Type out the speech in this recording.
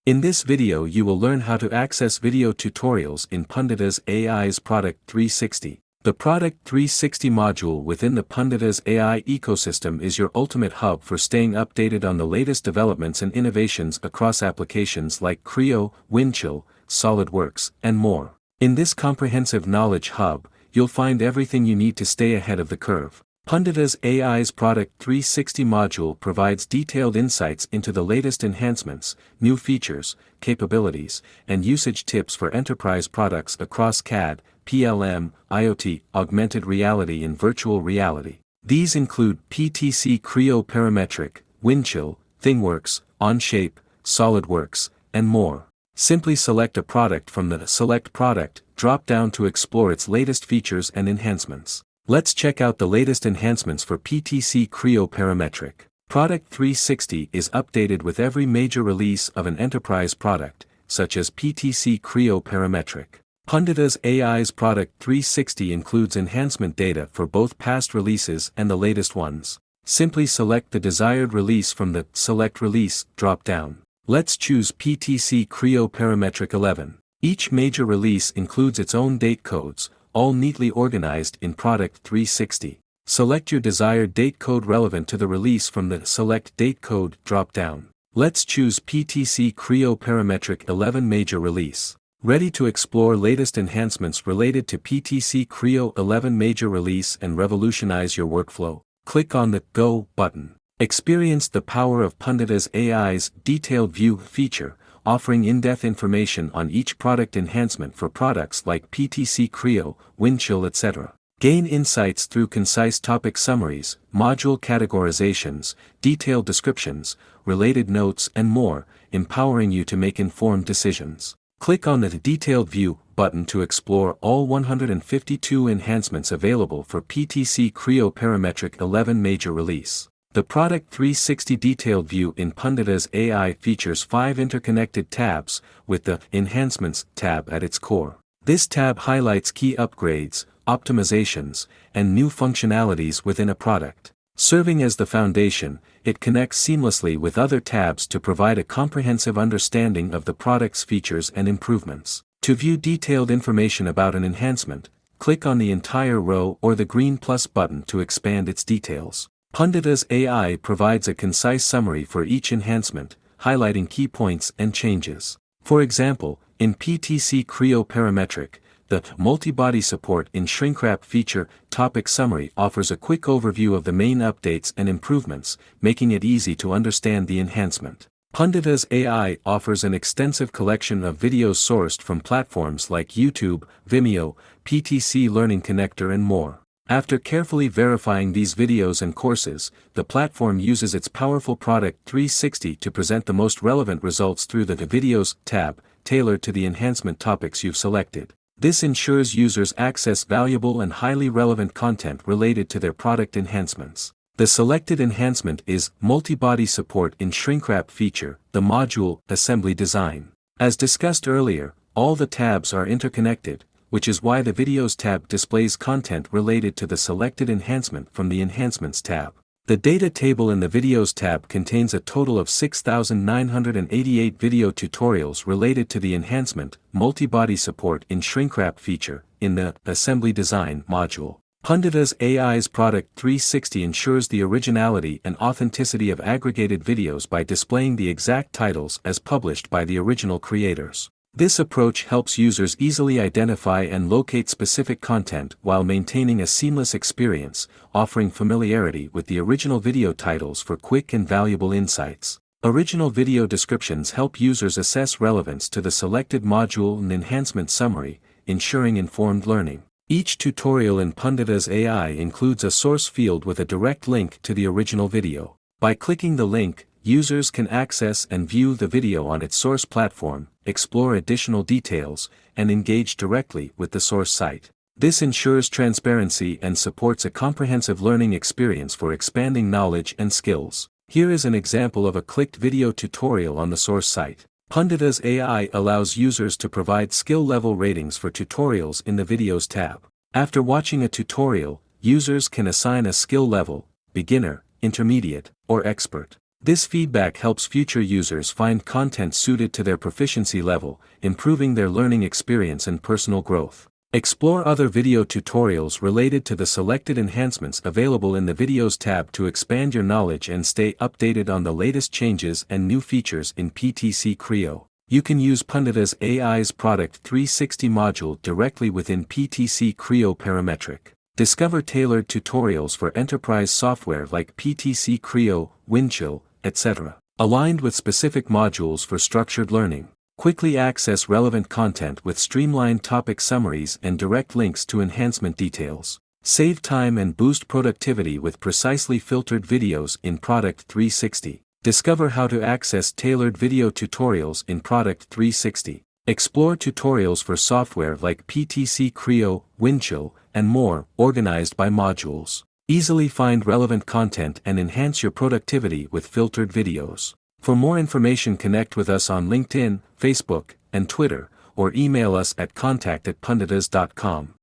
In this video you will learn how to access video tutorials in Punditas AI's Product 360. The Product 360 module within the Punditas AI ecosystem is your ultimate hub for staying updated on the latest developments and innovations across applications like Creo, Windchill, SolidWorks, and more. In this comprehensive knowledge hub, you'll find everything you need to stay ahead of the curve. Punditas AI's Product 360 module provides detailed insights into the latest enhancements, new features, capabilities, and usage tips for enterprise products across CAD, PLM, IoT, augmented reality and virtual reality. These include PTC Creo Parametric, Windchill, ThingWorx, Onshape, SolidWorks, and more. Simply select a product from the Select Product drop-down to explore its latest features and enhancements. Let's check out the latest enhancements for PTC Creo Parametric. Product 360 is updated with every major release of an enterprise product, such as PTC Creo Parametric. Punditas AI's Product 360 includes enhancement data for both past releases and the latest ones. Simply select the desired release from the Select Release drop-down. Let's choose PTC Creo Parametric 11. Each major release includes its own date codes, all neatly organized in Product 360. Select your desired date code relevant to the release from the Select Date Code drop-down. Let's choose PTC Creo Parametric 11 Major Release. Ready to explore latest enhancements related to PTC Creo 11 Major Release and revolutionize your workflow? Click on the Go button. Experience the power of Punditas AI's Detailed View feature, offering in-depth information on each product enhancement for products like PTC Creo, Windchill, etc. Gain insights through concise topic summaries, module categorizations, detailed descriptions, related notes and more, empowering you to make informed decisions. Click on the Detailed View button to explore all 152 enhancements available for PTC Creo Parametric 11 Major Release. The Product 360 Detailed View in Punditas AI features 5 interconnected tabs, with the Enhancements tab at its core. This tab highlights key upgrades, optimizations, and new functionalities within a product. Serving as the foundation, it connects seamlessly with other tabs to provide a comprehensive understanding of the product's features and improvements. To view detailed information about an enhancement, click on the entire row or the green plus button to expand its details. Punditas AI provides a concise summary for each enhancement, highlighting key points and changes. For example, in PTC Creo Parametric, the Multi-Body Support in Shrinkwrap feature topic summary offers a quick overview of the main updates and improvements, making it easy to understand the enhancement. Punditas AI offers an extensive collection of videos sourced from platforms like YouTube, Vimeo, PTC Learning Connector and more. After carefully verifying these videos and courses, the platform uses its powerful Product 360 to present the most relevant results through the Videos tab, tailored to the enhancement topics you've selected. This ensures users access valuable and highly relevant content related to their product enhancements. The selected enhancement is Multi-Body Support in Shrinkwrap feature, the module Assembly Design. As discussed earlier, all the tabs are interconnected, which is why the Videos tab displays content related to the selected enhancement from the Enhancements tab. The data table in the Videos tab contains a total of 6,988 video tutorials related to the enhancement, Multi-Body Support in Shrinkwrap feature, in the Assembly Design module. Punditas AI's Product 360 ensures the originality and authenticity of aggregated videos by displaying the exact titles as published by the original creators. This approach helps users easily identify and locate specific content while maintaining a seamless experience, offering familiarity with the original video titles for quick and valuable insights. Original video descriptions help users assess relevance to the selected module and enhancement summary, ensuring informed learning. Each tutorial in Punditas AI includes a source field with a direct link to the original video. By clicking the link, users can access and view the video on its source platform, explore additional details, and engage directly with the source site. This ensures transparency and supports a comprehensive learning experience for expanding knowledge and skills. Here is an example of a clicked video tutorial on the source site. Punditas AI allows users to provide skill level ratings for tutorials in the Videos tab. After watching a tutorial, users can assign a skill level, beginner, intermediate, or expert. This feedback helps future users find content suited to their proficiency level, improving their learning experience and personal growth. Explore other video tutorials related to the selected enhancements available in the Videos tab to expand your knowledge and stay updated on the latest changes and new features in PTC Creo. You can use Punditas AI's Product 360 module directly within PTC Creo Parametric. Discover tailored tutorials for enterprise software like PTC Creo, Windchill, etc., aligned with specific modules for structured learning. Quickly access relevant content with streamlined topic summaries and direct links to enhancement details. Save time and boost productivity with precisely filtered videos in Product 360. Discover how to access tailored video tutorials in Product 360. Explore tutorials for software like PTC Creo, Windchill, and more, organized by modules. Easily find relevant content and enhance your productivity with filtered videos. For more information, connect with us on LinkedIn, Facebook, and Twitter, or email us at contact@punditas.com.